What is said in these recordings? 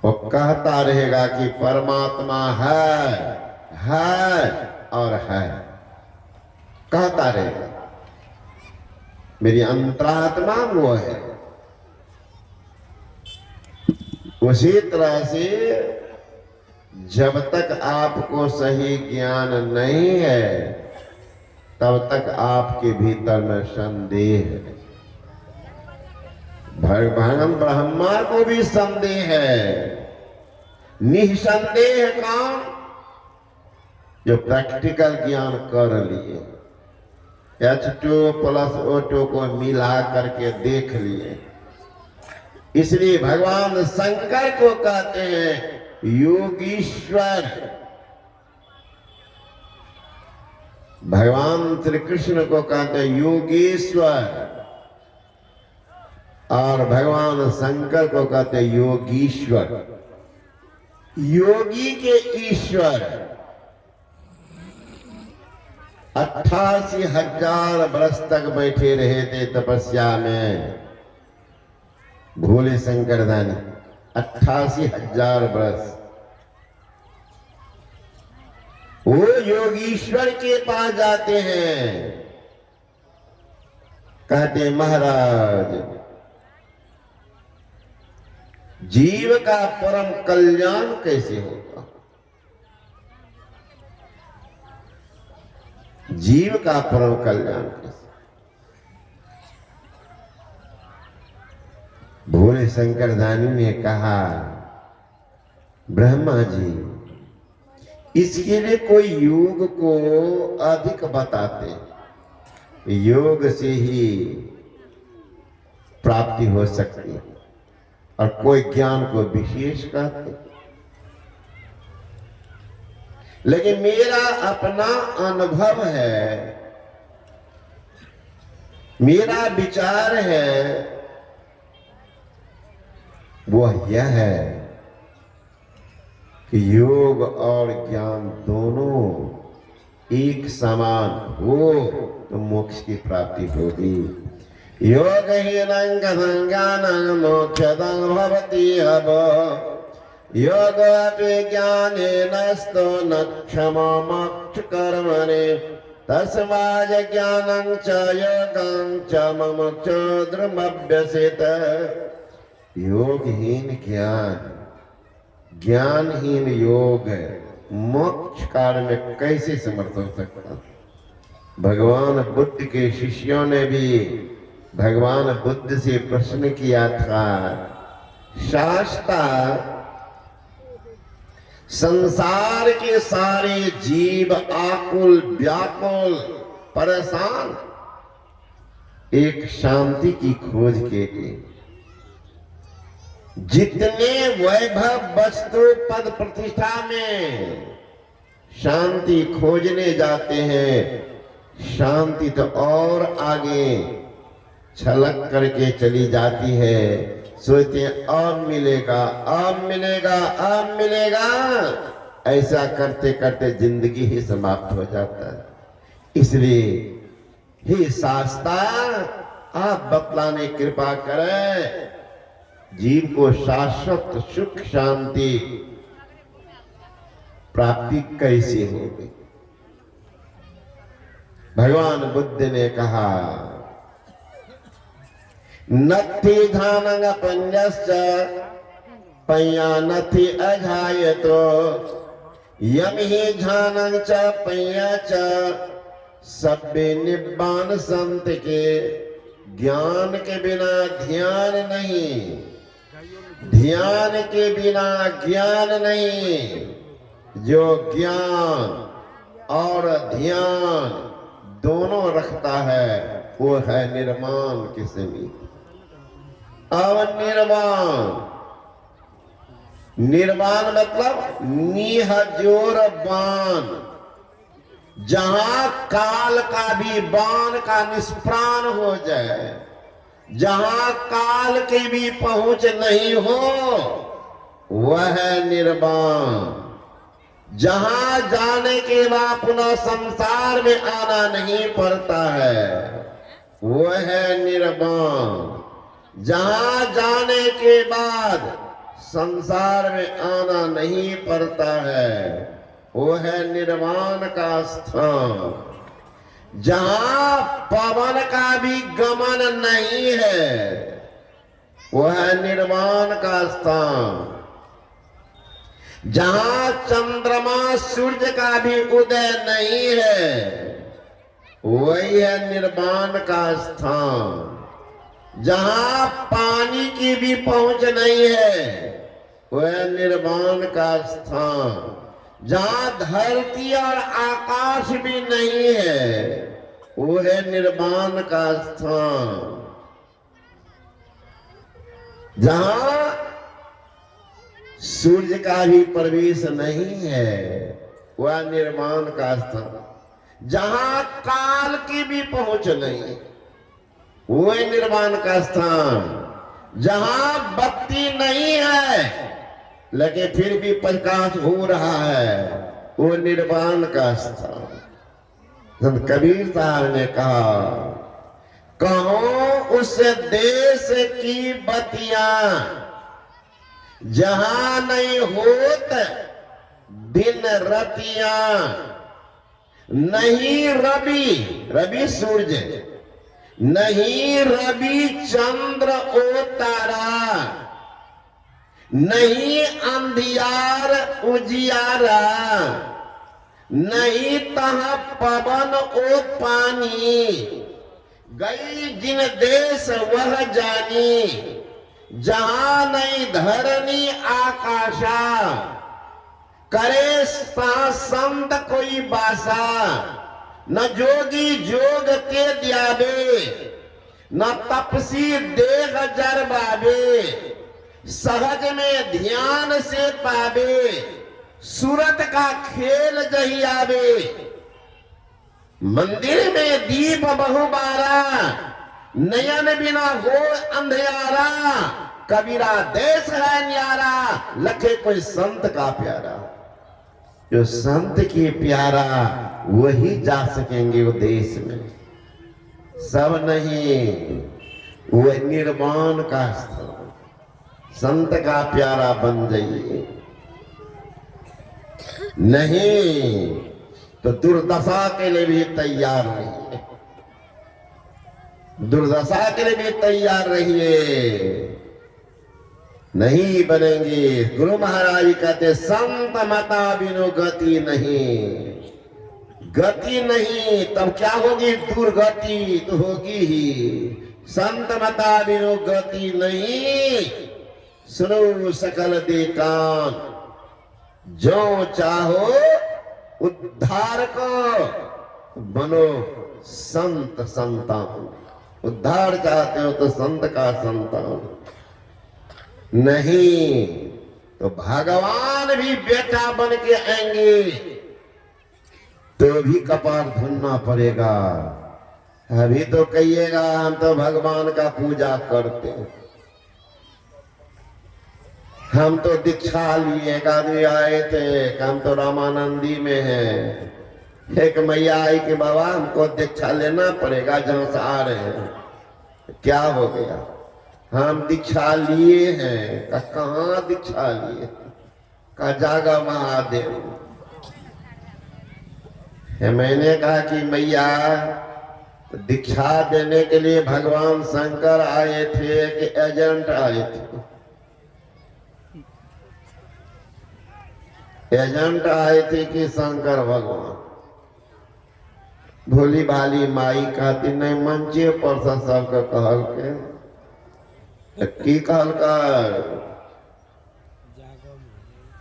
वो कहता रहेगा कि परमात्मा है और है, कहता रहेगा। मेरी अंतरात्मा वो है। उसी तरह से जब तक आपको सही ज्ञान नहीं है तब तक आपके भीतर में संदेह है। भगवान ब्रह्मा को भी संदेह है। निसंदेह कौन? जो प्रैक्टिकल ज्ञान कर लिए, H2 + O2 को मिला करके देख लिए। इसलिए भगवान शंकर को कहते हैं योगीश्वर। भगवान श्री कृष्ण को कहते हैं योगेश्वर और भगवान शंकर को कहते हैं योगीश्वर। योगी के ईश्वर 88,000 वर्ष तक बैठे रहे थे तपस्या में। भोले शंकरदानी 88,000 वर्ष वो योगीश्वर के पास जाते हैं। कहते महाराज जीव का परम कल्याण कैसे होगा? जीव का परम कल्याण कैसे? भोले शंकरदानी ने कहा ब्रह्मा जी इसके लिए कोई योग को अधिक बताते, योग से ही प्राप्ति हो सकती है, और कोई ज्ञान को विशेष कहते। लेकिन मेरा अपना अनुभव है, मेरा विचार है, वह यह है कि योग और ज्ञान दोनों एक समान हो तो मोक्ष की प्राप्ति होगी। योग हीनं ज्ञानं मोक्षदं भवति हब योग अपि ज्ञानेनस्तो न क्षमा मोक्ष कर्मणे तस्मात् ज्ञानं च योगं च मुमुक्षु द्रुमभ्यसेत। योगहीन ज्ञान, ज्ञानहीन योग मोक्ष काल में कैसे समर्थ हो सकता? भगवान बुद्ध के शिष्यों ने भी भगवान बुद्ध से प्रश्न किया था, शास्ता संसार के सारे जीव आकुल व्याकुल परेशान एक शांति की खोज के लिए जितने वैभव वस्तु पद प्रतिष्ठा में शांति खोजने जाते हैं, शांति तो और आगे छलक करके चली जाती है। सोचते हैं अब मिलेगा अब मिलेगा अब मिलेगा, ऐसा करते करते जिंदगी ही समाप्त हो जाता है। इसलिए हे शास्ता आप बतलाने कृपा करें जीव को शाश्वत सुख शांति प्राप्ति कैसे होगी? भगवान बुद्ध ने कहा नत्थि धानं पंजश्च पय्या नत्थि अघायतो यम ही धानं च पय्या च सब्बे निब्बान संत के ज्ञान के बिना ध्यान नहीं, ध्यान के बिना ज्ञान नहीं। जो ज्ञान और ध्यान दोनों रखता है वो है निर्माण के समीप। अब निर्वाण, निर्वाण मतलब निहजोर बाण, जहां काल का भी बाण का निष्प्राण हो जाए, जहां काल की भी पहुंच नहीं हो वह निर्वाण। जहां जाने के बाद पुनः संसार में आना नहीं पड़ता है वह निर्वाण। जहां जाने के बाद संसार में आना नहीं पड़ता है, वो है निर्वाण का स्थान, जहां पवन का भी गमन नहीं है, वो है निर्वाण का स्थान, जहां चंद्रमा सूर्य का भी उदय नहीं है, वही है निर्वाण का स्थान, जहां पानी की भी पहुंच नहीं है, वह निर्वाण का स्थान, जहां धरती और आकाश भी नहीं है, वो है निर्वाण का स्थान, जहां सूर्य का भी प्रवेश नहीं है, वह निर्वाण का स्थान, जहां काल की भी पहुंच नहीं, वो निर्वाण का स्थान, जहां बत्ती नहीं है लेकिन फिर भी प्रकाश हो रहा है, वो निर्वाण का स्थान। संत कबीर साहब ने कहा, कहो उस देश की बत्तियां जहां नहीं होत दिन रतियां, नहीं रवि, रवि सूर्य, नहीं रवि चंद्र ओ तारा, नहीं अंधियार उजियारा, नहीं तह पवन ओ पानी, गई जिन देश वह जानी, जहां नहीं धरनी आकाशा, करे संत कोई बासा, न जोगी जोग के द्याबे, न तपसी देह जरबाबे, सहज में ध्यान से पावे, सूरत का खेल जही आवे, मंदिर में दीप बहुबारा, नयन बिना हो अंधियारा, कबीरा देश है न्यारा, लखे कोई संत का प्यारा। जो संत की प्यारा वही जा सकेंगे वो देश में, सब नहीं, वो निर्वाण का स्थान, संत का प्यारा बन जाइए, नहीं तो दुर्दशा के लिए भी तैयार रहिए, दुर्दशा के लिए भी तैयार रहिए, नहीं बनेंगे। गुरु महाराज कहते संत मता बिनु गति नहीं, गति नहीं तब क्या होगी, दुर्गति तो होगी ही। संत मता बिनु गति नहीं, सुनो सकल दे कान, जो चाहो उद्धार को बनो संत संतान। उद्धार चाहते हो तो संत का संतान, नहीं तो भगवान भी बेटा बन के आएंगे तो भी कपार धुनना पड़ेगा। अभी तो कहिएगा हम तो भगवान का पूजा करते हैं, हम तो दीक्षा लिए, एक आदमी आए थे, हम तो रामानंदी में हैं, एक मैया आई कि बाबा हमको दीक्षा लेना पड़ेगा जहां से आ रहे हैं। क्या हो गया? हम दीक्षा लिए हैं। कहाँ दीक्षा लिए? का जागा महादेव। मैंने कहा कि मैया दीक्षा देने के लिए भगवान शंकर आए थे कि एजेंट आए थे? एजेंट आए थे कि शंकर भगवान? भोली भाली माई कहती नहीं, मंचे पर सबके कहल के की कहल कर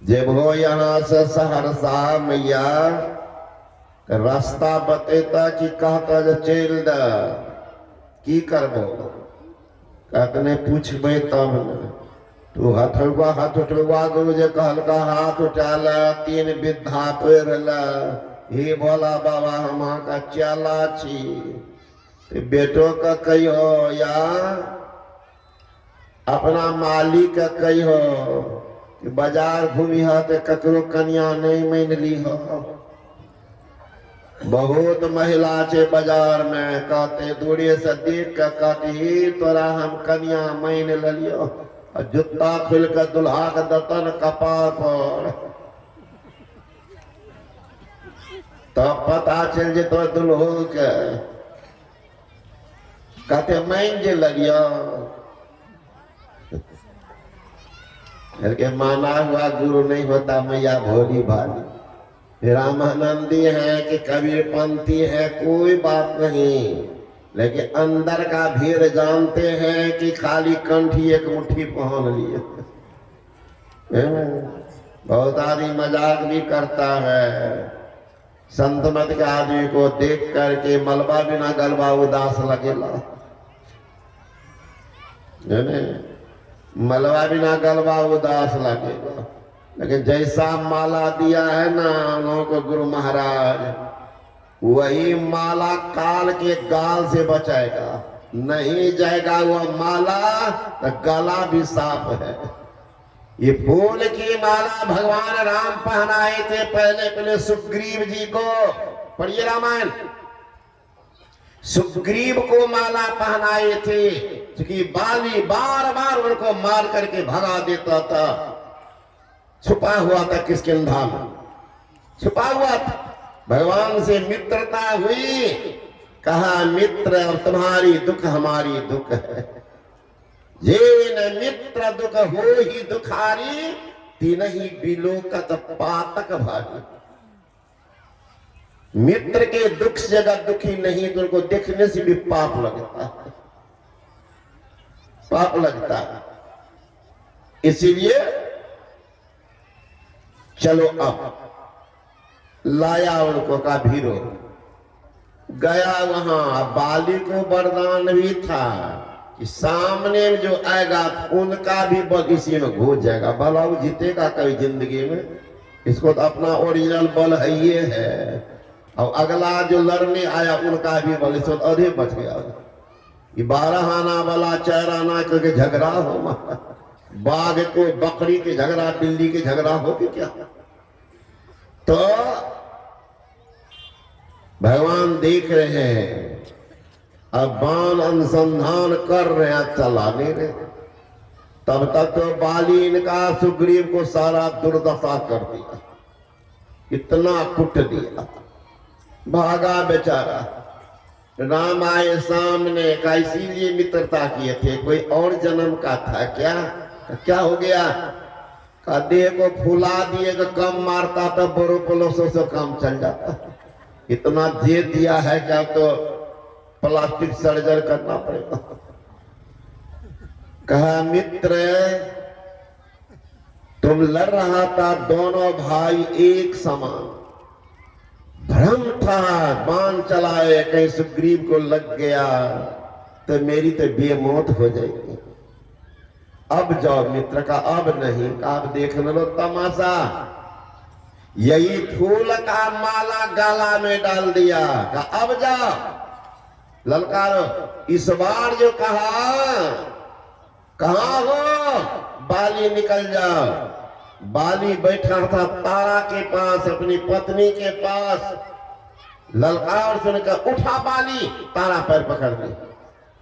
जब हो यहाँ से सहरसा मैया रास्ता बतेता कि कहता जे चल द की करबो? कहते नहीं पूछबे तब न। तू हाथ उठवा गुरु जे कहल का हाथ उठाल, तीन विद्या पढ़ ला, हे भोला बाबा हम का चला छी। बेटो का कहियो या अपना मालिक का कहियो कि बाजार घूमी हो तो ककरो कन्या नहीं मान ली हो। बहुत महिला छे बाजार में, कहते दूरे से देख के कहती तोरा हम कन्या मान लियो। और जूता खुल कर दुल्हा का दतन कपार पर, तो पता चल जे तो दुल्हो के कहते मैं जे लगिया के माना हुआ गुरु नहीं होता मैया भोली भाली। रामानंदी है कि कबीरपंथी है कोई बात नहीं, लेकिन अंदर का भीड़ जानते हैं कि खाली कंठी एक मुट्ठी पहन लिए। बहुत आदमी मजाक भी करता है, संत मत के आदमी को देख करके मलबा बिना गलबा उदास लगेला, मलबा बिना गलबा उदास लगेगा। लेकिन जैसा माला दिया है ना लोगों को गुरु महाराज, वही माला काल के गाल से बचाएगा। नहीं जाएगा वह माला तो गला भी साफ है। ये फूल की माला भगवान राम पहनाए थे पहले सुग्रीव जी को। पढ़िए रामायण। सुग्रीव को माला पहनाए थे क्योंकि बाली बार बार उनको मार करके भगा देता था। छुपा हुआ था किसके अंधा में, छुपा हुआ था। भगवान से मित्रता हुई, कहा मित्र अब तुम्हारी दुख हमारी दुख है। जे न मित्र दुख हो ही दुखारी, तीन ही बिलोकत पातक भारी। मित्र के दुख से अगर दुखी नहीं तो उनको देखने से भी पाप लगता है, पाप लगता है। इसीलिए चलो अब लाया उनको का भीरो गया वहां। बाली को वरदान भी था कि सामने जो आएगा उनका भी बल इसी में घुस जाएगा। भला वो जीतेगा कभी जिंदगी में, इसको तो अपना ओरिजिनल बल है ये है। और अगला जो लड़ने आया उनका भी बल इसको अधे बच गया। ये 12 आना वाला 4 आना क्योंकि झगड़ा हो, बाघ को बकरी के झगड़ा, बिल्ली के झगड़ा हो कि क्या। तो भगवान देख रहे हैं, अब बाण अनुसंधान कर रहे हैं, चला नहीं रहे। तब तक तो बाली इनका सुग्रीव को सारा दुर्दशा कर दिया, इतना कुट दिया, भागा बेचारा। राम आए सामने का, इसीलिए मित्रता किए थे। कोई और जन्म का था क्या? क्या हो गया? का देह को फुला दिए तो कम मारता था, बड़ो पलोसों से काम चल जाता। इतना दे दिया है क्या तो प्लास्टिक सर्जरी करना पड़ेगा। कहा मित्र तुम लड़ रहा था, दोनों भाई एक समान। भ्रम था, बाण चलाए, कहीं सुग्रीव को लग गया तो मेरी तो बेमौत हो जाएगी। अब जाओ मित्र का, अब नहीं का, अब देख लो तमाशा। यही फूल का माला गाला में डाल दिया, का अब जाओ ललकारो। इस बार जो कहा, कहां हो बाली, निकल जाओ। बाली बैठा था तारा के पास, अपनी पत्नी के पास। ललकार सुनकर उठा बाली, तारा पैर पकड़ ली,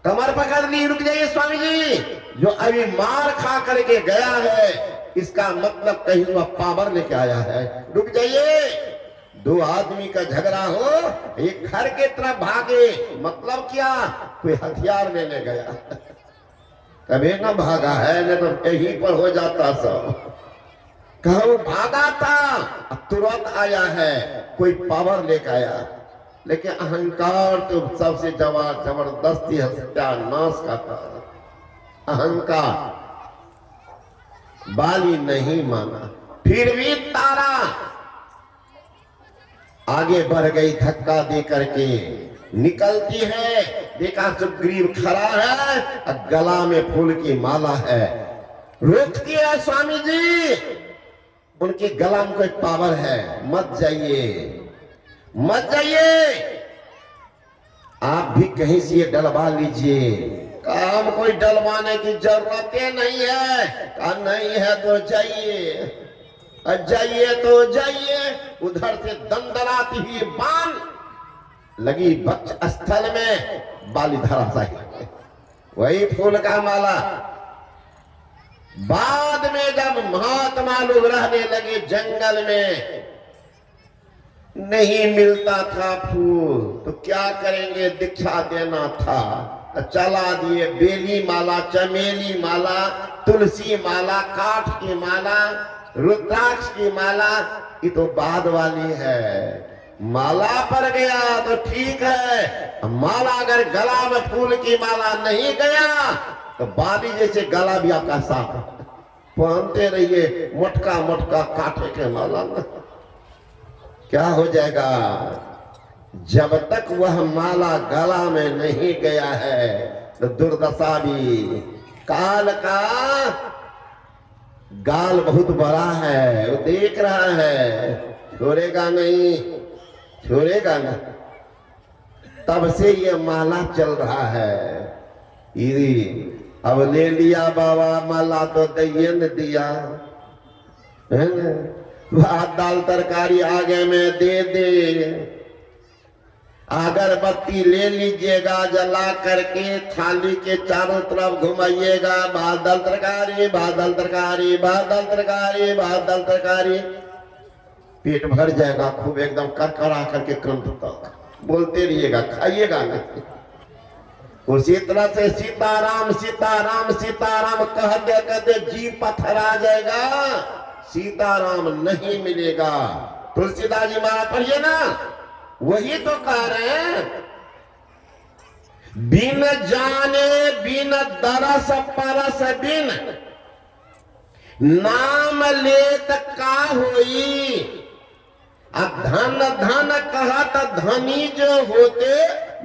कमर पकड़ ली। रुक जाइए स्वामी जी, जो अभी मार खा करके गया है इसका मतलब कहीं वह पावर लेके आया है। रुक जाइए, 2 आदमी का झगड़ा हो, एक घर के तरफ भागे, मतलब क्या? कोई हथियार लेने गया, कभी ना भागा है, नहीं तो यहीं पर हो जाता सब। कहूं भागा था, तुरंत आया है, कोई पावर लेकर आया। लेकिन अहंकार तो सबसे जबरदस्ती सत्यानाश का था। अहंकार बाली नहीं माना, फिर भी तारा आगे बढ़ गई, धक्का दे करके निकलती है। देखा सुग्रीव खड़ा है, गला में फूल की माला है। रोकती है स्वामी जी, उनके गला में कोई पावर है, मत जाइए, मत जाइए। आप भी कहीं से ये डलवा लीजिए। काम कोई डलवाने की जरूरत नहीं है। कहा नहीं है तो जाइए, जाइए तो जाइए। उधर से दंदनाती हुई बाण लगी वक्ष स्थल में, बाली धराशायी। वही फूल का माला बाद में जब महात्मा लोग रहने लगे जंगल में, नहीं मिलता था फूल तो क्या करेंगे, दीक्षा देना था, चला दिए बेली माला, चमेली माला, तुलसी माला, काठ की माला, रुद्राक्ष की माला। ये तो बाद वाली है। माला पर गया तो ठीक है, माला अगर गला में फूल की माला नहीं गया तो बाली जैसे गला भी आपका साफ पहनते रहिए मोटका मोटका काठे के माला में, क्या हो जाएगा? जब तक वह माला गला में नहीं गया है तो दुर्दशा भी। काल का गाल बहुत बड़ा है, वो देख रहा है, छोड़ेगा नहीं, छोड़ेगा नहीं। तब से ये माला चल रहा है। अब ले लिया बाबा माला तो दइए न दिया, है ना? भात दाल तरकारी आगे में दे दे, अगरबत्ती ले लीजिएगा, जला करके थाली के चारों तरफ घुमाइएगा, भात दाल तरकारी, भात दाल तरकारी, भात दाल तरकारी, भात दाल तरकारी, पेट भर जाएगा खूब एकदम करकरा करके क्रंथ तक बोलते रहिएगा, खाइएगा नहीं। उसी तरह से सीताराम सीताराम सीताराम कहते कहते जी पथरा जाएगा, सीताराम नहीं मिलेगा। तुलसीदास जी महाराज पढ़िए ना, वही तो कह रहे हैं, बिन जाने बिन दरस परस बिन नाम लेत का होई। अब धन धन कहत धनी जो होते,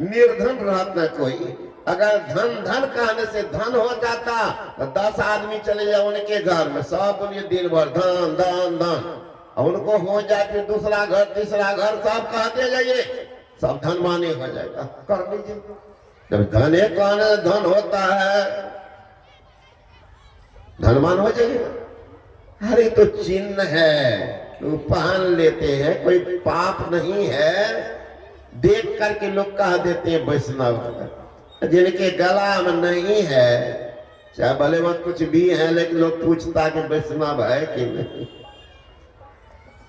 निर्धन रहत न कोई। अगर धन धन कहने से धन हो जाता तो 10 आदमी चले जाए उनके घर में, सब बोलिए दिन भर धन धन धन, उनको हो जाए फिर दूसरा घर तीसरा घर सब कहते जाइए, सब धनवानी हो जाएगा। कर लीजिए, जब धन एक कहने धन होता है धनवान हो जाइए। अरे तो चिन्ह है, तो पहन लेते हैं, कोई पाप नहीं है। देख करके लोग कह देते हैं वैष्णव, जिनके गला में नहीं है, चाहे भले मत कुछ भी है, लेकिन लोग पूछता कि वैष्णव है कि नहीं।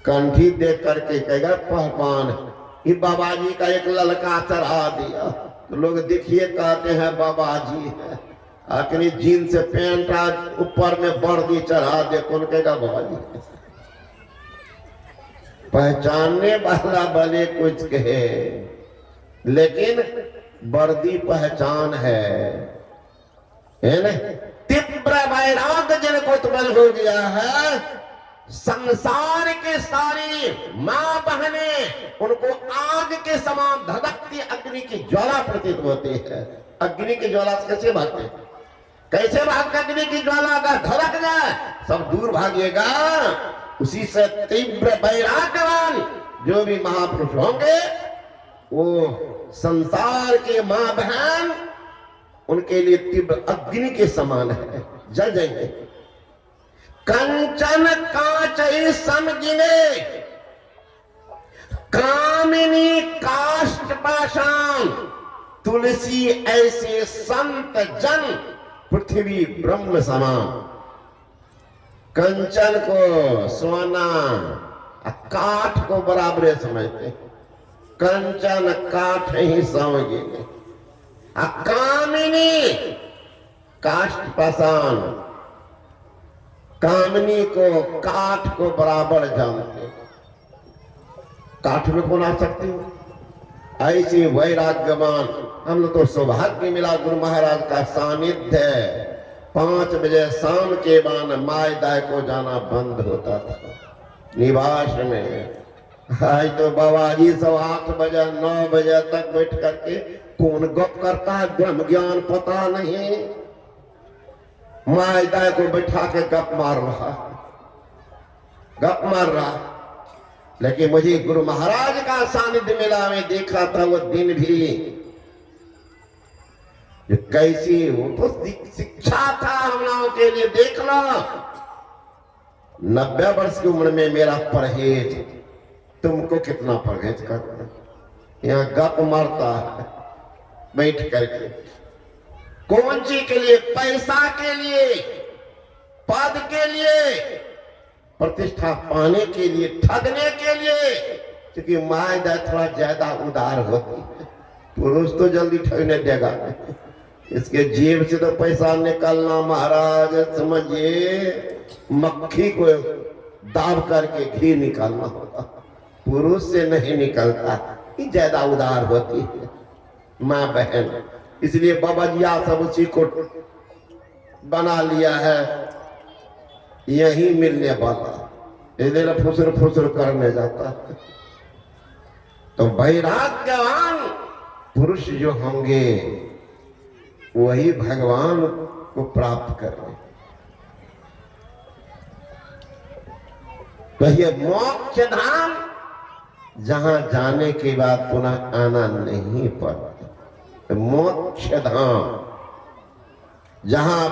कंठी देख करके कहेगा पहचान, ये बाबा जी का एक ललका चढ़ा दिया तो लोग देखिए कहते हैं बाबा जी है। आखिरी जीन से पैंट आज ऊपर में वर्दी चढ़ा दे, कौन कहेगा बाबा जी? पहचानने वाला भले कुछ कहे, लेकिन वर्दी पहचान है ना? तीव्र वैराग्य जिनको उत्पन्न हो गया है, संसार के सारी माँ बहने उनको आग के समान धधकती अग्नि की ज्वाला प्रतीत होती है। अग्नि की ज्वाला से कैसे भागते, कैसे भाग? अग्नि की ज्वाला का धड़क जाए सब दूर भागिएगा। उसी से तीव्र वैराग्यवान जो भी महापुरुष होंगे, वो संसार के माँ बहन उनके लिए तीव्र अग्नि के समान है, जल जाएंगे। कंचन कांच समगिने कामिनी काष्ठ पाषाण, तुलसी ऐसे संत जन पृथ्वी ब्रह्म समान। कंचन को सोना, काठ को बराबर समझते, कंचन काठ ही समझेंगे। कामिनी काष्ठ पाषाण, कामिनी को काठ को बराबर जानते। काठ में कौन आ सकते हो? ऐसी वैराग्यवान। हम लोग तो सौभाग्य मिला गुरु महाराज का सानिध्य। 5 बजे शाम के बाद माय दाय को जाना बंद होता था निवास में। आज तो बाबा जी सब 8 बजे 9 बजे तक बैठ करके कौन गप करता है, ब्रह्म ज्ञान पता नहीं, माय दाय को बैठा के गप मार रहा। लेकिन मुझे गुरु महाराज का सानिध्य मिला, मैं देखा था वो दिन भी जो कैसी, वो तो शिक्षा था हम लोगों के लिए। देख लो 90 वर्ष की उम्र में मेरा परहेज, तुमको कितना परहेज करता, यहाँ गप मारता है बैठ करके। कौन चीज के लिए? पैसा के लिए। पद के लिए, प्रतिष्ठा पाने के लिए, ठगने के लिए, क्योंकि माँ थोड़ा ज्यादा उदार होती है। पुरुष तो जल्दी ठगने देगा, इसके जेब से तो पैसा निकलना महाराज समझिए मक्खी को दाब करके घी निकालना होता, पुरुष से नहीं निकलता, ये ज्यादा उदार होती है माँ बहन। इसलिए बाबा जी सब उसी को बना लिया है, यही मिलने वाला, इधर फुसर फुसर करने जाता। तो वैराग्यवान पुरुष जो होंगे वही भगवान को प्राप्त करेंगे। तो ये मोक्ष धाम जहां जाने के बाद पुनः आना नहीं पड़ता, मोक्ष धाम जहां